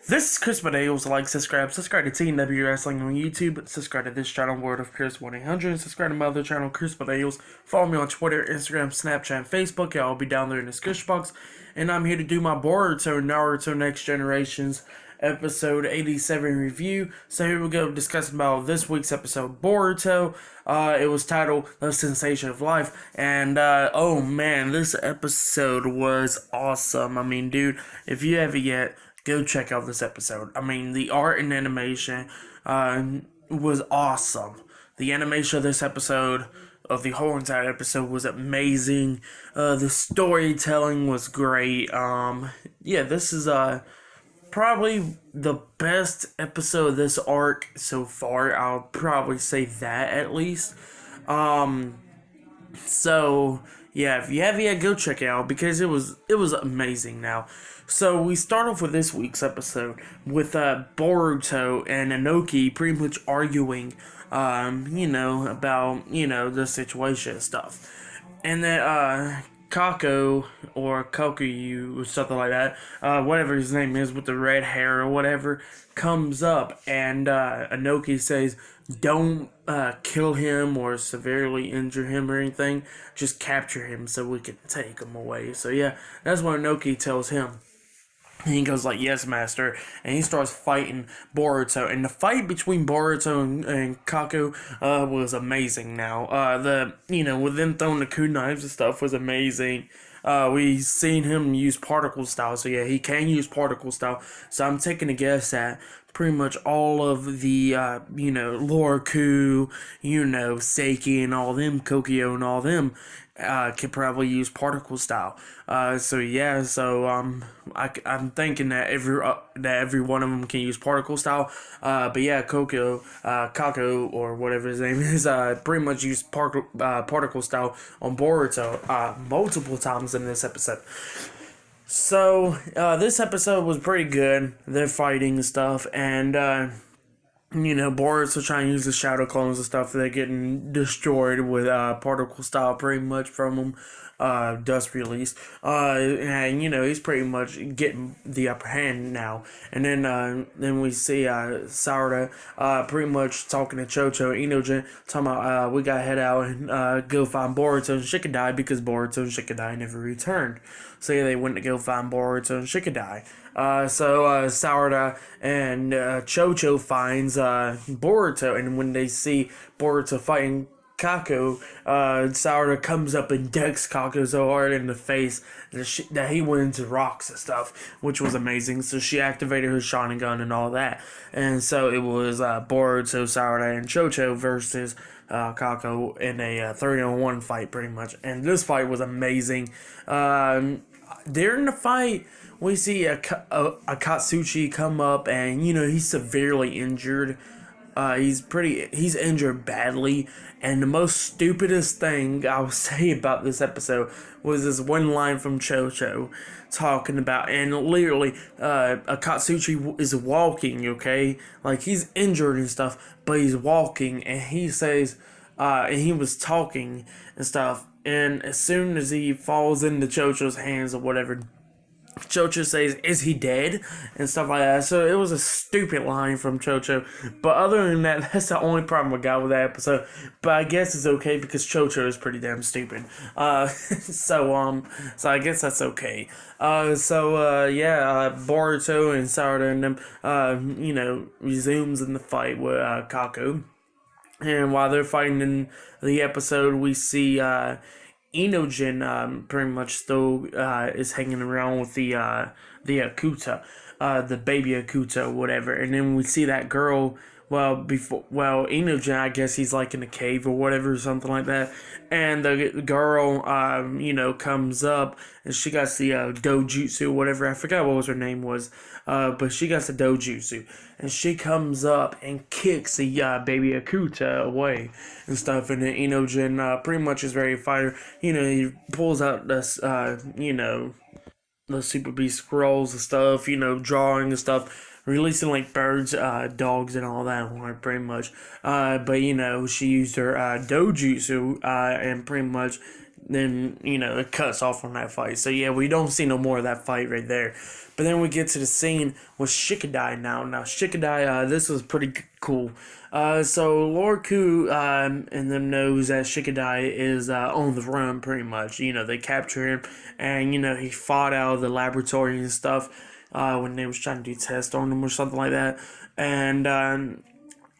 This is Chris Medeiros. Like, subscribe to TNW Wrestling on YouTube. Subscribe to this channel, Word of Chris 1-800. Subscribe to my other channel, Chris Medeiros. Follow me on Twitter, Instagram, Snapchat, and Facebook. I'll be down there in the description box. And I'm here to do my Boruto Naruto Next Generations episode 87 review. So here we go, discussing about this week's episode, Boruto. It was titled The Sensation of Life, and oh man, this episode was awesome. I mean, dude, if you haven't yet, go check out this episode. I mean, the art and animation was awesome. The animation of this episode, of the whole entire episode, was amazing. The storytelling was great. Yeah, this is probably the best episode of this arc so far. I'll probably say that at least. So yeah, if you have yet, go check it out because it was amazing. Now, so we start off with this week's episode with Boruto and Inoki pretty much arguing, about the situation and stuff, and then Kako or Kokuyu or something like that, whatever his name is with the red hair or whatever, comes up and Inoki says, don't kill him or severely injure him or anything, just capture him so we can take him away. So yeah, that's what Inoki tells him. And he goes like, yes, master. And he starts fighting Boruto. And the fight between Boruto and Kako was amazing now. With them throwing the kunai and stuff was amazing. We seen him use particle style. So yeah, he can use particle style. So I'm taking a guess at pretty much all of the, Lorku, Seiki and all them, Kokyo and all them, could probably use particle style. I'm thinking that every one of them can use particle style. But yeah, Kako or whatever his name is, pretty much used particle style on Boruto multiple times in this episode. So this episode was pretty good. They're fighting and stuff, and Boruto trying to use the shadow clones and stuff. They're getting destroyed with particle style pretty much from them. Dust release. And he's pretty much getting the upper hand now. And then we see Sarada pretty much talking to Chocho and Inogen, talking about we gotta head out and go find Boruto and Shikadai because Boruto and Shikadai never returned. So yeah, they went to go find Boruto and Shikadai. Sarada and Chocho finds Boruto, and when they see Boruto fighting Kako, Sarada comes up and decks Kako so hard in the face that he went into rocks and stuff, which was amazing. So she activated her Sharingan and all that. And so it was Boruto, Sarada, and Chocho versus Kako in a 3-on-1 fight pretty much. And this fight was amazing. During the fight, we see a Katsuchi come up and, he's severely injured. He's injured badly, and the most stupidest thing I will say about this episode was this one line from Chocho talking about, and literally, Akatsuchi is walking, okay? Like, he's injured and stuff, but he's walking, and he says, and he was talking and stuff, and as soon as he falls into Chocho's hands or whatever, Chocho says, is he dead? And stuff like that. So it was a stupid line from Chocho. But other than that, that's the only problem I got with that episode. But I guess it's okay because Chocho is pretty damn stupid. So I guess that's okay. Boruto and Sarada and them, resumes in the fight with Kaku. And while they're fighting in the episode, we see Inogen pretty much still is hanging around with the Akuta, the baby Akuta, whatever. And then we see that girl. Inogen, I guess he's like in a cave or whatever, or something like that. And the girl, comes up and she got the dojutsu, whatever. I forgot what her name was. But she got the dojutsu. And she comes up and kicks the baby Akuta away and stuff. And then Inogen pretty much is ready to fight her. He pulls out this, the Super Beast scrolls and stuff, drawing and stuff. Releasing like birds, dogs, and all that, pretty much. But she used her dojutsu and pretty much then it cuts off on that fight. So yeah, we don't see no more of that fight right there. But then we get to the scene with Shikadai now. Now Shikadai, this was pretty cool. So Lord Ku and them knows that Shikadai is on the run pretty much. They capture him, and he fought out of the laboratory and stuff when they was trying to do tests on him or something like that. And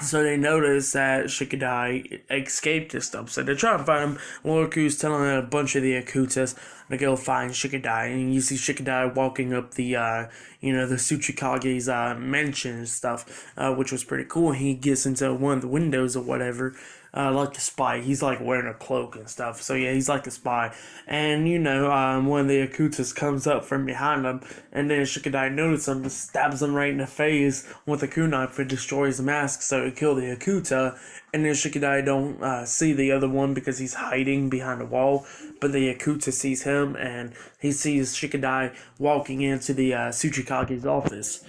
so they notice that Shikadai escaped and stuff. So they're trying to find him. Lord Ku's telling a bunch of the Akutas to go find Shikadai. And you see Shikadai walking up the Tsuchikage's mansion and stuff, which was pretty cool. He gets into one of the windows or whatever. Like the spy. He's like wearing a cloak and stuff. So yeah, he's like the spy. And one of the Akutas comes up from behind him, and then Shikadai notices him, stabs him right in the face with a kunai and destroys the mask. So it killed the Akuta. And then Shikadai don't see the other one because he's hiding behind a wall. But the Akuta sees him, and he sees Shikadai walking into the Tsuchikage's office.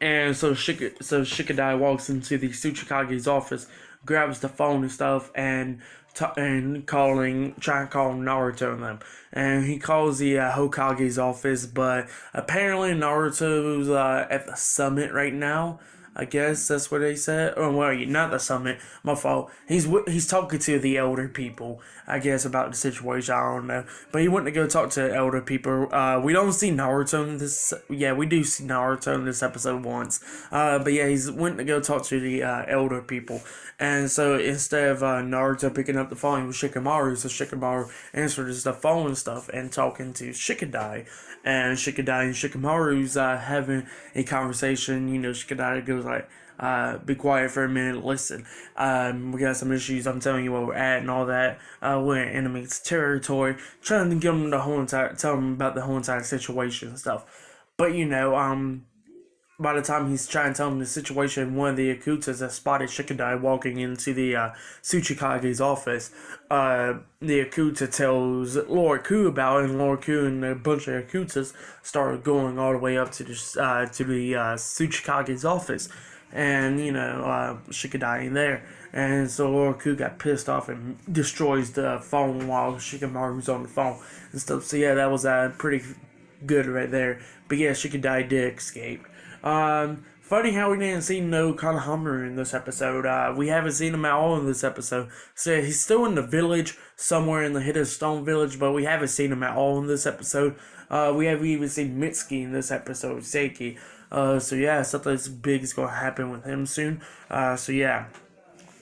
And so Shikadai walks into the Tsuchikage's office, grabs the phone and stuff, and trying to call Naruto and them. And he calls the Hokage's office, but apparently Naruto's at the summit right now. I guess that's what they said. Oh, well, not the summit. My fault. He's talking to the elder people, I guess, about the situation. I don't know. But he went to go talk to the elder people. We don't see Naruto in this. Yeah, we do see Naruto in this episode once. But yeah, he's went to go talk to the elder people. And so instead of Naruto picking up the phone with Shikamaru, so Shikamaru answers the phone and stuff and talking to Shikadai. And Shikadai and Shikamaru's having a conversation. Shikadai goes like, be quiet for a minute, listen. We got some issues, I'm telling you where we're at and all that. We're in enemy's territory, trying to give them tell them about the whole entire situation and stuff. But by the time he's trying to tell him the situation, one of the Akutas has spotted Shikadai walking into the Tsuchikage's office. The Akuta tells Lord Ku about it, and Lord Ku and a bunch of Akutas started going all the way up to the Tsuchikage's office. And, Shikadai ain't there. And so Lord Ku got pissed off and destroys the phone while Shikamaru's on the phone and stuff. So yeah, that was pretty good right there. But yeah, Shikadai did escape. Funny how we didn't see no Konohamaru in this episode. We haven't seen him at all in this episode. So he's still in the village, somewhere in the Hidden Stone Village, but we haven't seen him at all in this episode. We haven't even seen Mitsuki in this episode, Seiki. So yeah, something big is gonna happen with him soon. So yeah,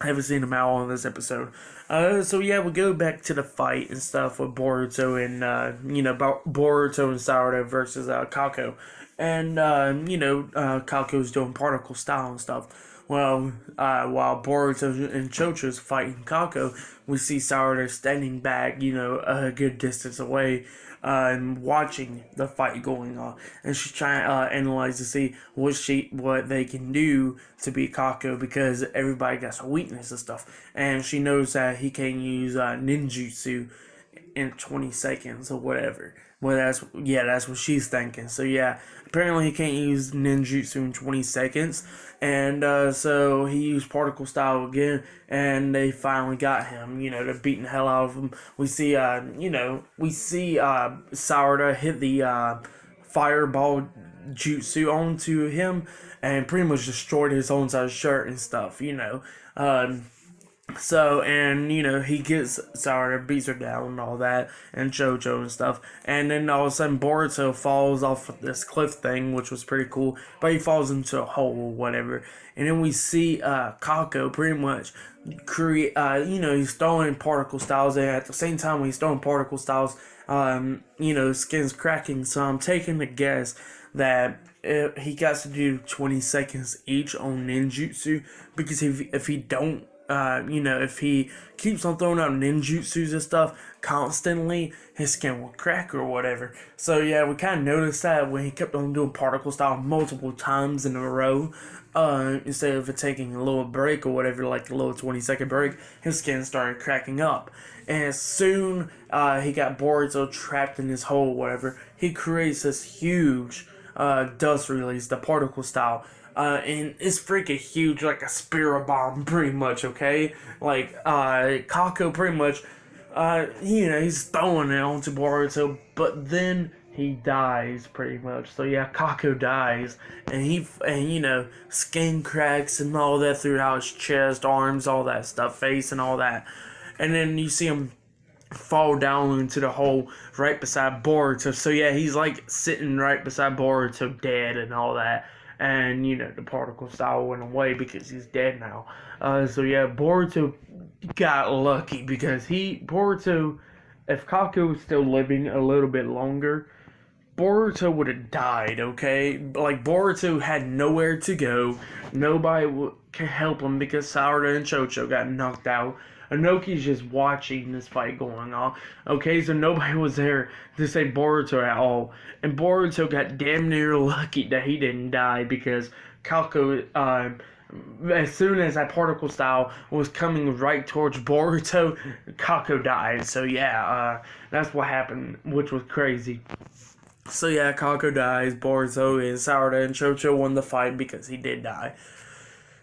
I haven't seen him at all in this episode. So yeah, we go back to the fight and stuff with Boruto and Boruto and Sarada versus Kako. And, Kaku's doing particle style and stuff. Well, while Boruto and Chocho's fighting Kaku, we see Sarada standing back, a good distance away, and watching the fight going on. And she's trying to analyze to see what they can do to beat Kaku, because everybody got some weakness and stuff. And she knows that he can't use ninjutsu in 20 seconds or whatever. Well, that's what she's thinking. So yeah, apparently he can't use ninjutsu in 20 seconds, and so he used particle style again, and they finally got him. They're beating the hell out of him. We see, Sarada hit the fireball jutsu onto him, and pretty much destroyed his own size shirt and stuff. So, and, he gets Sarada, beats her down and all that, and Jojo and stuff, and then all of a sudden Boruto falls off of this cliff thing, which was pretty cool, but he falls into a hole or whatever, and then we see, Kako pretty much create, he's throwing particle styles, and at the same time when he's throwing particle styles, skin's cracking, so I'm taking a guess that he got to do 20 seconds each on ninjutsu, because if he don't, if he keeps on throwing out ninjutsus and stuff constantly, his skin will crack or whatever. So yeah, we kind of noticed that when he kept on doing particle style multiple times in a row, instead of taking a little break or whatever, like a little 20-second break, his skin started cracking up. And soon, he got Boruto trapped in this hole or whatever. He creates this huge dust release, the particle style. And it's freaking huge, like a spirit bomb, pretty much, okay? Like, Kako pretty much he's throwing it onto Boruto, but then he dies pretty much. So yeah, Kako dies, and skin cracks and all that throughout his chest, arms, all that stuff, face, and all that. And then you see him fall down into the hole right beside Boruto. So yeah, he's like sitting right beside Boruto, dead and all that. And the particle style went away because he's dead now. So yeah, Boruto got lucky because Boruto, if Kaku was still living a little bit longer, Boruto would have died, okay? Like, Boruto had nowhere to go. Nobody could help him because Sarada and Chocho got knocked out. Inoki's just watching this fight going on. Okay, so nobody was there to save Boruto at all. And Boruto got damn near lucky that he didn't die because Kako, as soon as that particle style was coming right towards Boruto, Kako died. So yeah, that's what happened, which was crazy. So yeah, Kako dies, Boruto and Sarada and Chocho won the fight because he did die.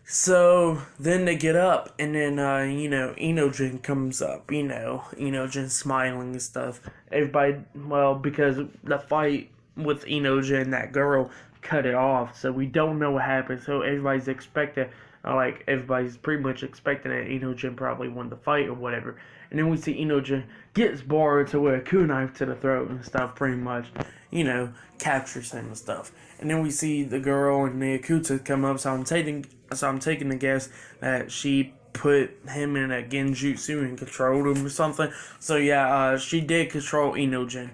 So then they get up, and then Inojin comes up. Inojin smiling and stuff. Everybody, well, because the fight with Inojin and that girl cut it off, so we don't know what happened. So everybody's expecting, everybody's pretty much expecting that Inojin probably won the fight or whatever. And then we see Inojin gets Boruto with a kunai to the throat and stuff, pretty much. Captures him and stuff. And then we see the girl and the Yakuza come up, so I'm taking the guess that she put him in a genjutsu and controlled him or something. So yeah, she did control Inojin.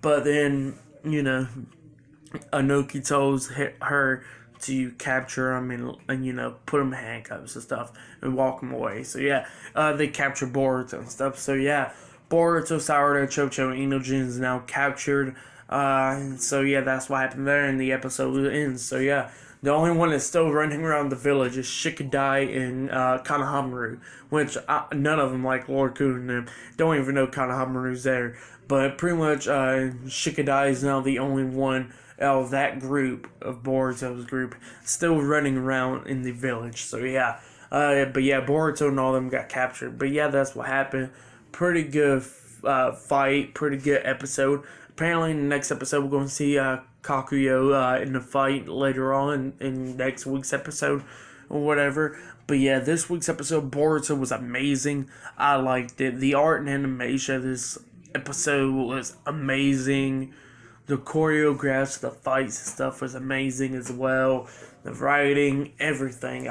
But then, Inoki tells her to capture him and put him in handcuffs and stuff and walk him away. So yeah, they capture Boruto and stuff. So yeah, Boruto, Sarada, Chocho, and Inojin is now captured. So yeah, that's what happened there, and the episode ends. So yeah, the only one that's still running around the village is Shikadai and Konohamaru, which none of them, like Lord Kun and them, don't even know Konohamaru's there. But pretty much Shikadai is now the only one out of that group, of Boruto's group, still running around in the village. So yeah, but yeah, Boruto and all of them got captured. But yeah, that's what happened. Pretty good fight, pretty good episode. Apparently, in the next episode, we're going to see Kakuyo in the fight later on in next week's episode or whatever. But yeah, this week's episode, Boruto, was amazing. I liked it. The art and animation of this episode was amazing. The choreographs, the fights and stuff was amazing as well. The writing, everything.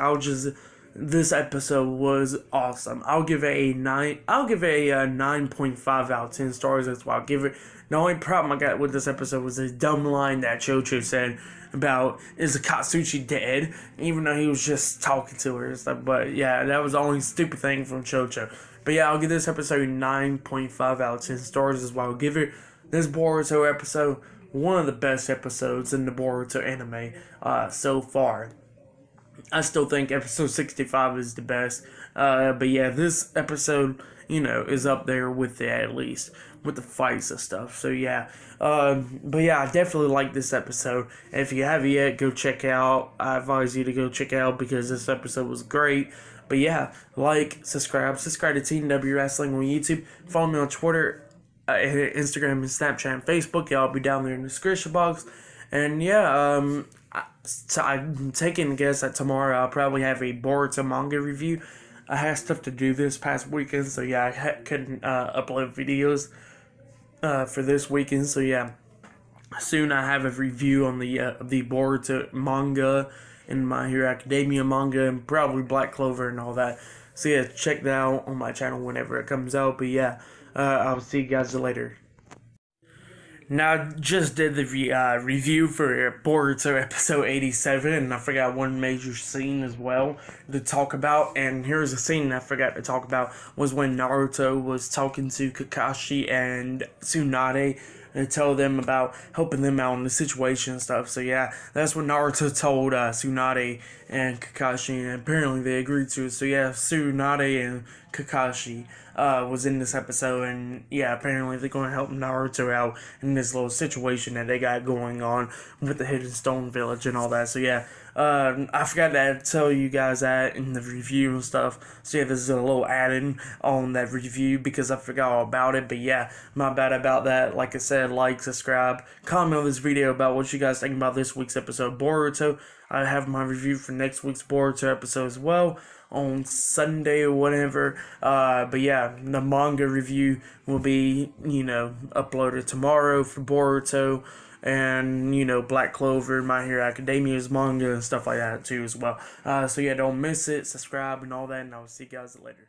This episode was awesome. I'll give it a 9. I'll give it a 9.5 out of 10 stars. That's what I'll give it. The only problem I got with this episode was this dumb line that Chocho said about, is Katsuchi dead? Even though he was just talking to her and stuff. But yeah, that was the only stupid thing from Chocho. But yeah, I'll give this episode 9.5 out of 10 stars is what I'll give it. This Boruto episode, one of the best episodes in the Boruto anime so far. I still think episode 65 is the best. But yeah, this episode, is up there with it at least. With the fights and stuff. So yeah. But yeah, I definitely like this episode. And if you haven't yet, go check out. I advise you to go check out because this episode was great. But yeah, subscribe to Team W Wrestling on YouTube. Follow me on Twitter, Instagram, and Snapchat, and Facebook. Y'all be down there in the description box. And yeah, I'm taking a guess that tomorrow I'll probably have a Boruto manga review. I had stuff to do this past weekend, so yeah, I couldn't upload videos for this weekend. So yeah, soon I have a review on the Boruto manga and My Hero Academia manga and probably Black Clover and all that. So yeah, check that out on my channel whenever it comes out. But yeah, I'll see you guys later. Now, I just did the review for Boruto episode 87, and I forgot one major scene as well to talk about. And here's a scene I forgot to talk about, was when Naruto was talking to Kakashi and Tsunade and tell them about helping them out in the situation and stuff. So yeah, that's what Naruto told Tsunade and Kakashi, and apparently they agreed to it. So yeah, Tsunade and Kakashi was in this episode, and yeah, apparently they're going to help Naruto out in this little situation that they got going on with the Hidden Stone Village and all that. So yeah, I forgot to tell you guys that in the review and stuff. So yeah, this is a little add-in on that review because I forgot all about it. But yeah, my bad about that. Like I said, like, subscribe, comment on this video about what you guys think about this week's episode of Boruto. I have my review for next week's Boruto episode as well on Sunday or whatever. But yeah, the manga review will be, uploaded tomorrow for Boruto and, Black Clover, My Hero Academia's manga and stuff like that too as well. So yeah, don't miss it, subscribe and all that, and I'll see you guys later.